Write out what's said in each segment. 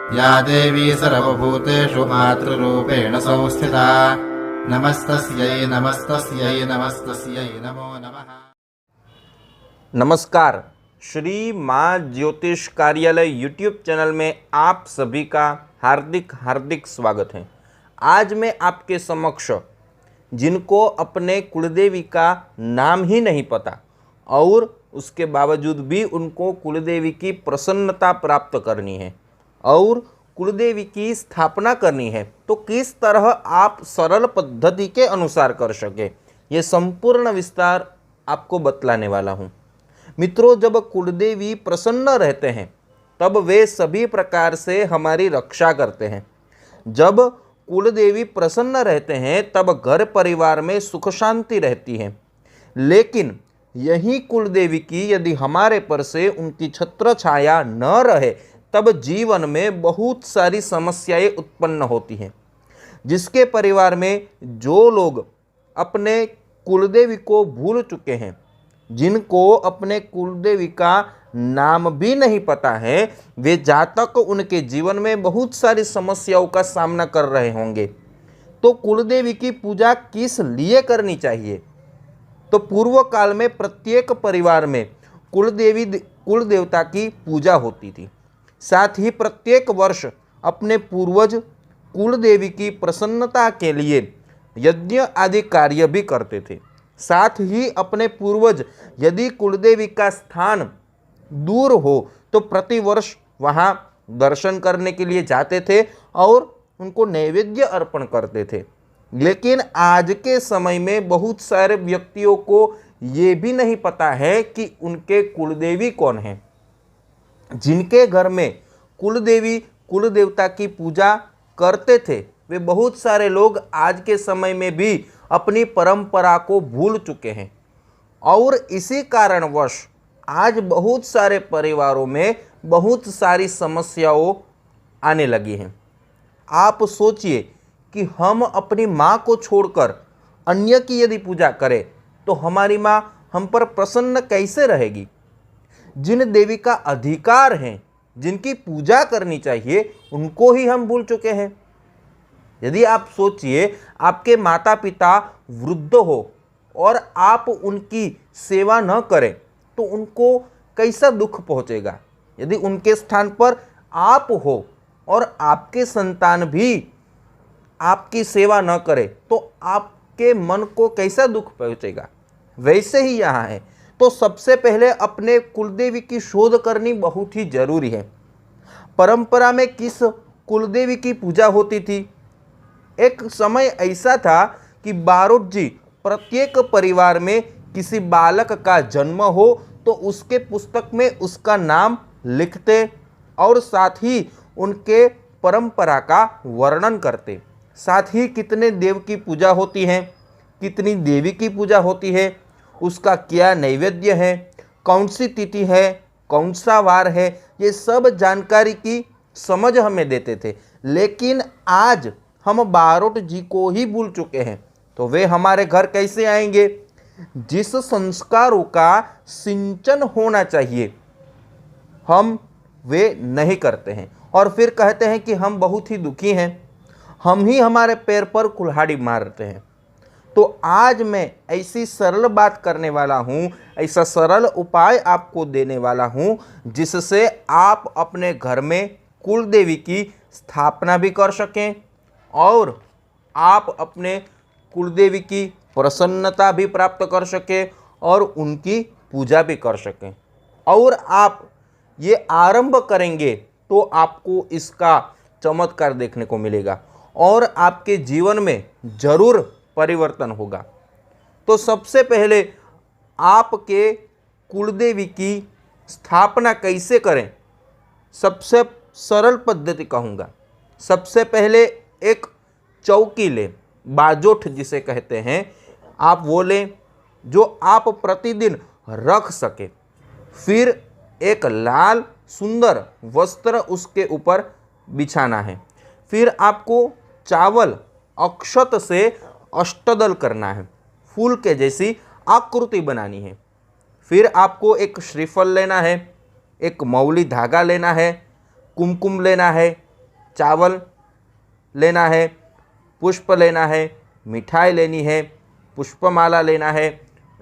या देवी सर्वभूतेषु मातृरूपेण संस्थिता। नमस्तस्यै नमस्तस्यै नमस्तस्यै नमो नमः। नमस्कार, श्री माँ ज्योतिष कार्यालय यूट्यूब चैनल में आप सभी का हार्दिक हार्दिक स्वागत है। आज मैं आपके समक्ष जिनको अपने कुलदेवी का नाम ही नहीं पता और उसके बावजूद भी उनको कुलदेवी की प्रसन्नता प्राप्त करनी है और कुलदेवी की स्थापना करनी है, तो किस तरह आप सरल पद्धति के अनुसार कर सके, ये संपूर्ण विस्तार आपको बतलाने वाला हूँ। मित्रों, जब कुलदेवी प्रसन्न रहते हैं तब वे सभी प्रकार से हमारी रक्षा करते हैं। जब कुलदेवी प्रसन्न रहते हैं तब घर परिवार में सुख शांति रहती है। लेकिन यही कुलदेवी की यदि हमारे पर से उनकी छत्र छाया न रहे तब जीवन में बहुत सारी समस्याएं उत्पन्न होती हैं। जिसके परिवार में जो लोग अपने कुलदेवी को भूल चुके हैं, जिनको अपने कुलदेवी का नाम भी नहीं पता है, वे जातक उनके जीवन में बहुत सारी समस्याओं का सामना कर रहे होंगे। तो कुलदेवी की पूजा किस लिए करनी चाहिए? तो पूर्व काल में प्रत्येक परिवार में कुलदेवता की पूजा होती थी। साथ ही प्रत्येक वर्ष अपने पूर्वज कुलदेवी की प्रसन्नता के लिए यज्ञ आदि कार्य भी करते थे। साथ ही अपने पूर्वज यदि कुलदेवी का स्थान दूर हो तो प्रतिवर्ष वहाँ दर्शन करने के लिए जाते थे और उनको नैवेद्य अर्पण करते थे। लेकिन आज के समय में बहुत सारे व्यक्तियों को ये भी नहीं पता है कि उनके कुलदेवी कौन है। जिनके घर में कुलदेवी कुलदेवता की पूजा करते थे, वे बहुत सारे लोग आज के समय में भी अपनी परंपरा को भूल चुके हैं और इसी कारणवश आज बहुत सारे परिवारों में बहुत सारी समस्याओं आने लगी हैं। आप सोचिए कि हम अपनी माँ को छोड़कर अन्य की यदि पूजा करें तो हमारी माँ हम पर प्रसन्न कैसे रहेगी? जिन देवी का अधिकार है, जिनकी पूजा करनी चाहिए, उनको ही हम भूल चुके हैं। यदि आप सोचिए, आपके माता पिता वृद्ध हो और आप उनकी सेवा न करें तो उनको कैसा दुख पहुंचेगा। यदि उनके स्थान पर आप हो और आपके संतान भी आपकी सेवा न करे तो आपके मन को कैसा दुख पहुंचेगा। वैसे ही यहाँ है। तो सबसे पहले अपने कुलदेवी की शोध करनी बहुत ही जरूरी है। परंपरा में किस कुलदेवी की पूजा होती थी? एक समय ऐसा था कि बारोट जी प्रत्येक परिवार में किसी बालक का जन्म हो तो उसके पुस्तक में उसका नाम लिखते और साथ ही उनके परंपरा का वर्णन करते। साथ ही कितने देव की पूजा होती है, कितनी देवी की पूजा होती है, उसका क्या नैवेद्य है, कौन सी तिथि है, कौन सा वार है, ये सब जानकारी की समझ हमें देते थे। लेकिन आज हम बारोट जी को ही भूल चुके हैं, तो वे हमारे घर कैसे आएंगे? जिस संस्कारों का सिंचन होना चाहिए हम वे नहीं करते हैं और फिर कहते हैं कि हम बहुत ही दुखी हैं, हम ही हमारे पैर पर कुल्हाड़ी मारते हैं। तो आज मैं ऐसी सरल बात करने वाला हूँ, ऐसा सरल उपाय आपको देने वाला हूँ जिससे आप अपने घर में कुलदेवी की स्थापना भी कर सकें और आप अपने कुलदेवी की प्रसन्नता भी प्राप्त कर सकें और उनकी पूजा भी कर सकें। और आप ये आरंभ करेंगे तो आपको इसका चमत्कार देखने को मिलेगा और आपके जीवन में जरूर परिवर्तन होगा। तो सबसे पहले आपके कुलदेवी की स्थापना कैसे करें, सबसे सरल पद्धति कहूँगा। सबसे पहले एक चौकी लें, बाजोठ जिसे कहते हैं, आप वो लें जो आप प्रतिदिन रख सके। फिर एक लाल सुंदर वस्त्र उसके ऊपर बिछाना है। फिर आपको चावल अक्षत से अष्टदल करना है, फूल के जैसी आकृति बनानी है। फिर आपको एक श्रीफल लेना है, एक मौली धागा लेना है, कुमकुम लेना है, चावल लेना है, पुष्प लेना है, मिठाई लेनी है, पुष्पमाला लेना है,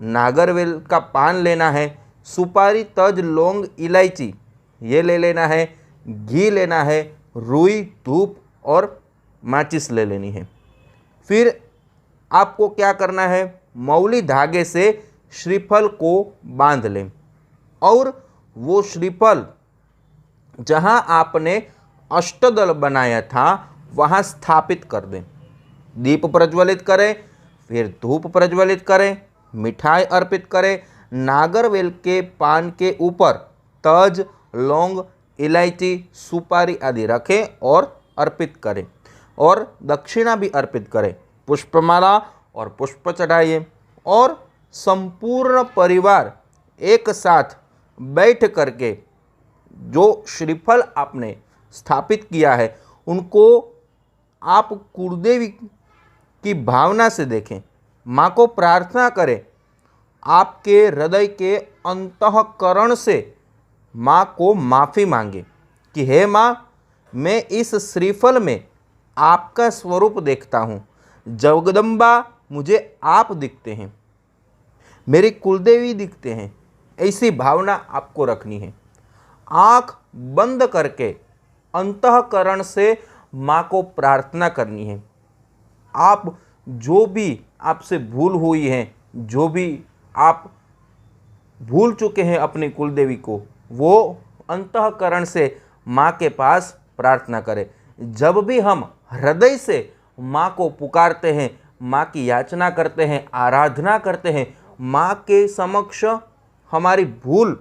नागरवेल का पान लेना है, सुपारी, तज, लौंग, इलायची ये ले लेना है, घी लेना है, रुई, धूप और माचिस ले लेनी है। फिर आपको क्या करना है, मौली धागे से श्रीफल को बांध लें और वो श्रीफल जहां आपने अष्टदल बनाया था वहां स्थापित कर दें। दीप प्रज्वलित करें, फिर धूप प्रज्वलित करें, मिठाई अर्पित करें, नागरवेल के पान के ऊपर तज, लौंग, इलायची, सुपारी आदि रखें और अर्पित करें और दक्षिणा भी अर्पित करें, पुष्पमाला और पुष्प चढ़ाइए और संपूर्ण परिवार एक साथ बैठ करके जो श्रीफल आपने स्थापित किया है उनको आप कुलदेवी की भावना से देखें, माँ को प्रार्थना करें, आपके हृदय के अंतःकरण से माँ को माफ़ी मांगे कि हे माँ, मैं इस श्रीफल में आपका स्वरूप देखता हूँ, जगदम्बा मुझे आप दिखते हैं, मेरी कुलदेवी दिखते हैं। ऐसी भावना आपको रखनी है। आँख बंद करके अंतःकरण से माँ को प्रार्थना करनी है। आप जो भी आपसे भूल हुई है, जो भी आप भूल चुके हैं अपनी कुलदेवी को, वो अंतःकरण से माँ के पास प्रार्थना करें। जब भी हम हृदय से माँ को पुकारते हैं, माँ की याचना करते हैं, आराधना करते हैं, माँ के समक्ष हमारी भूल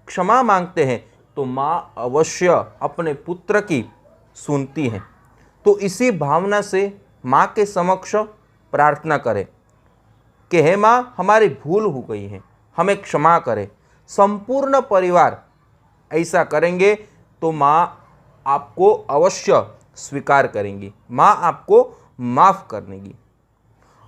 क्षमा मांगते हैं, तो माँ अवश्य अपने पुत्र की सुनती है। तो इसी भावना से माँ के समक्ष प्रार्थना करें कि हे माँ, हमारी भूल हो गई है, हमें क्षमा करें। संपूर्ण परिवार ऐसा करेंगे तो माँ आपको अवश्य स्वीकार करेंगी, माँ आपको माफ़ कर देंगी।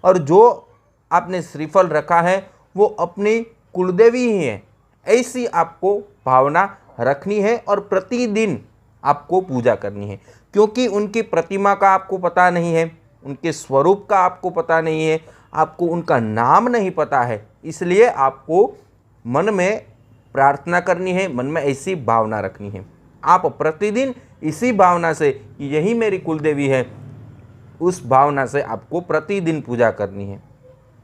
और जो आपने श्रीफल रखा है वो अपनी कुलदेवी ही है, ऐसी आपको भावना रखनी है और प्रतिदिन आपको पूजा करनी है। क्योंकि उनकी प्रतिमा का आपको पता नहीं है, उनके स्वरूप का आपको पता नहीं है, आपको उनका नाम नहीं पता है, इसलिए आपको मन में प्रार्थना करनी है, मन में ऐसी भावना रखनी है। आप प्रतिदिन इसी भावना से कि यही मेरी कुलदेवी है, उस भावना से आपको प्रतिदिन पूजा करनी है।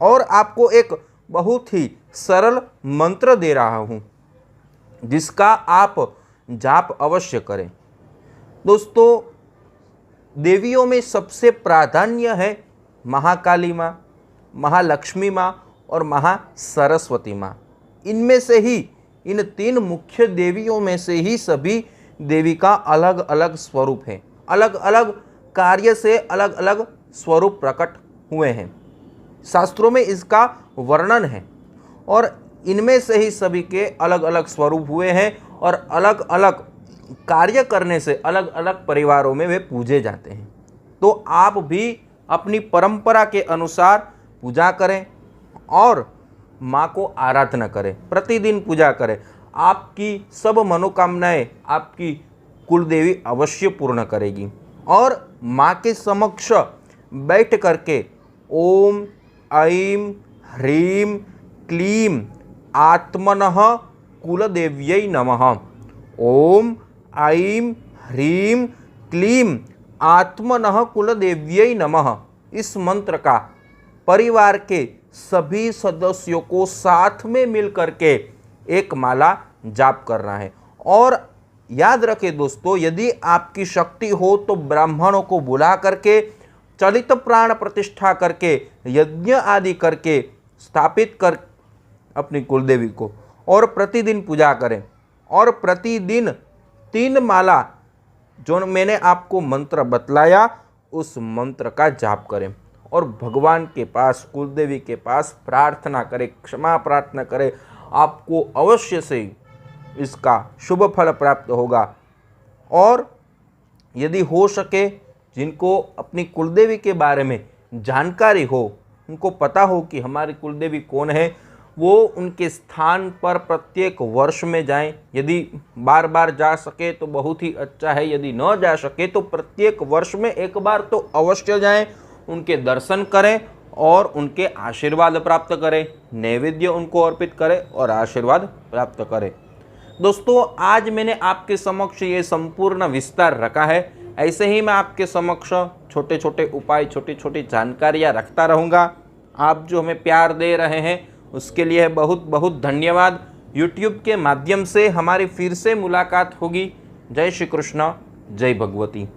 और आपको एक बहुत ही सरल मंत्र दे रहा हूँ जिसका आप जाप अवश्य करें। दोस्तों, देवियों में सबसे प्राधान्य है महाकाली माँ, महालक्ष्मी माँ और महासरस्वती माँ। इनमें से ही, इन तीन मुख्य देवियों में से ही सभी देवी का अलग अलग स्वरूप है, अलग अलग कार्य से अलग अलग स्वरूप प्रकट हुए हैं। शास्त्रों में इसका वर्णन है और इनमें से ही सभी के अलग अलग स्वरूप हुए हैं और अलग अलग कार्य करने से अलग अलग परिवारों में वे पूजे जाते हैं। तो आप भी अपनी परंपरा के अनुसार पूजा करें और माँ को आराधना करें, प्रतिदिन पूजा करें। आपकी सब मनोकामनाएं आपकी कुलदेवी अवश्य पूर्ण करेगी। और माँ के समक्ष बैठ करके ओम ऐं ह्रीं क्लीं आत्मनः कुलदेव्यै नमः, ओम ऐं ह्रीं क्लीं आत्मनः कुलदेव्यै नमः, इस मंत्र का परिवार के सभी सदस्यों को साथ में मिल करके एक माला जाप करना है। और याद रखें दोस्तों, यदि आपकी शक्ति हो तो ब्राह्मणों को बुला करके चलित प्राण प्रतिष्ठा करके यज्ञ आदि करके स्थापित कर अपनी कुलदेवी को और प्रतिदिन पूजा करें। और प्रतिदिन 3 माला जो मैंने आपको मंत्र बतलाया उस मंत्र का जाप करें और भगवान के पास, कुलदेवी के पास प्रार्थना करें, क्षमा प्रार्थना करें। आपको अवश्य से इसका शुभ फल प्राप्त होगा। और यदि हो सके, जिनको अपनी कुलदेवी के बारे में जानकारी हो, उनको पता हो कि हमारी कुलदेवी कौन है, वो उनके स्थान पर प्रत्येक वर्ष में जाएं। यदि बार बार जा सके तो बहुत ही अच्छा है, यदि न जा सके तो प्रत्येक वर्ष में एक बार तो अवश्य जाएं, उनके दर्शन करें और उनके आशीर्वाद प्राप्त करें, नैवेद्य उनको अर्पित करें और आशीर्वाद प्राप्त करें। दोस्तों, आज मैंने आपके समक्ष ये संपूर्ण विस्तार रखा है। ऐसे ही मैं आपके समक्ष छोटे छोटे उपाय, छोटी छोटी जानकारियाँ रखता रहूँगा। आप जो हमें प्यार दे रहे हैं उसके लिए बहुत बहुत धन्यवाद। YouTube के माध्यम से हमारी फिर से मुलाकात होगी। जय श्री कृष्ण, जय भगवती।